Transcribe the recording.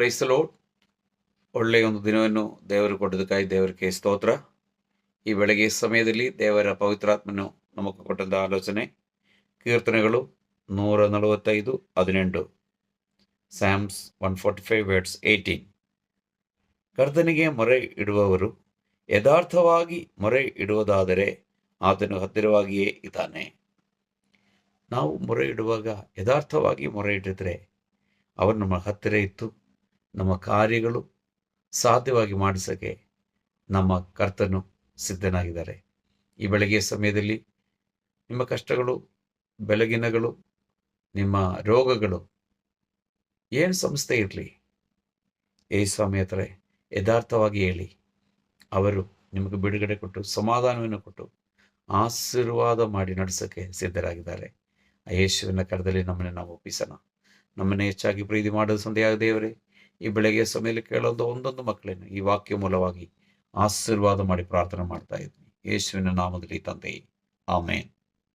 Praise the lord. ಒಳ್ಳೆಯ ಒಂದು ದಿನವನ್ನು ದೇವರು ಕೊಟ್ಟದಕ್ಕಾಗಿ ದೇವರಿಗೆ ಸ್ತೋತ್ರ. ಈ ಬೆಳಗ್ಗೆ ಸಮಯದಲ್ಲಿ ದೇವರ ಪವಿತ್ರಾತ್ಮನು ನಮಗೆ ಕೊಟ್ಟಂಥ ಆಲೋಚನೆ ಕೀರ್ತನೆಗಳು 145:18, ಸ್ಯಾಮ್ಸ್ 145:18. ಕರ್ತನಿಗೆ ಮೊರೆ ಇಡುವವರು ಯಥಾರ್ಥವಾಗಿ ಮೊರೆ ಇಡುವುದಾದರೆ ಆತನು ಹತ್ತಿರವಾಗಿಯೇ ಇದ್ದಾನೆ. ನಾವು ಮೊರೆ ಇಡುವಾಗ ಯಥಾರ್ಥವಾಗಿ ಮೊರೆ ಇಟ್ಟಿದ್ರೆ ಅವರು ನಮ್ಮ ಹತ್ತಿರ ಇತ್ತು ನಮ್ಮ ಕಾರ್ಯಗಳು ಸಾಧ್ಯವಾಗಿ ಮಾಡಿಸೋಕ್ಕೆ ನಮ್ಮ ಕರ್ತನು ಸಿದ್ಧನಾಗಿದ್ದಾರೆ. ಈ ಬೆಳಗ್ಗೆ ಸಮಯದಲ್ಲಿ ನಿಮ್ಮ ಕಷ್ಟಗಳು, ಬೆಳಗಿನಗಳು, ನಿಮ್ಮ ರೋಗಗಳು ಏನು ಸಂಸ್ಥೆ ಇರಲಿ, ಸ್ವಾಮಿ ಹತ್ರ ಯಥಾರ್ಥವಾಗಿ ಹೇಳಿ. ಅವರು ನಿಮಗೆ ಬಿಡುಗಡೆ ಕೊಟ್ಟು ಸಮಾಧಾನವನ್ನು ಕೊಟ್ಟು ಆಶೀರ್ವಾದ ಮಾಡಿ ನಡೆಸೋಕ್ಕೆ ಸಿದ್ಧರಾಗಿದ್ದಾರೆ. ಆ ಯೇಸುವಿನ ಕರದಲ್ಲಿ ನಮ್ಮನ್ನು ನಾವು ಒಪ್ಪಿಸೋಣ. ನಮ್ಮನ್ನು ಹೆಚ್ಚಾಗಿ ಪ್ರೀತಿ ಮಾಡೋದು ಸಂದೇಹ ದೇವರೇ, ಈ ಬೆಳಗ್ಗೆ ಸಮಯದಲ್ಲಿ ಕೇಳೋದು ಒಂದೊಂದು ಮಕ್ಕಳನ್ನು ಈ ವಾಕ್ಯ ಮೂಲವಾಗಿ ಆಶೀರ್ವಾದ ಮಾಡಿ ಪ್ರಾರ್ಥನೆ ಮಾಡ್ತಾ ಇದ್ದೀನಿ. ಯೇಸುವಿನ ನಾಮದಲ್ಲಿ ತಂದೆಯೇ, ಆಮೇನ್.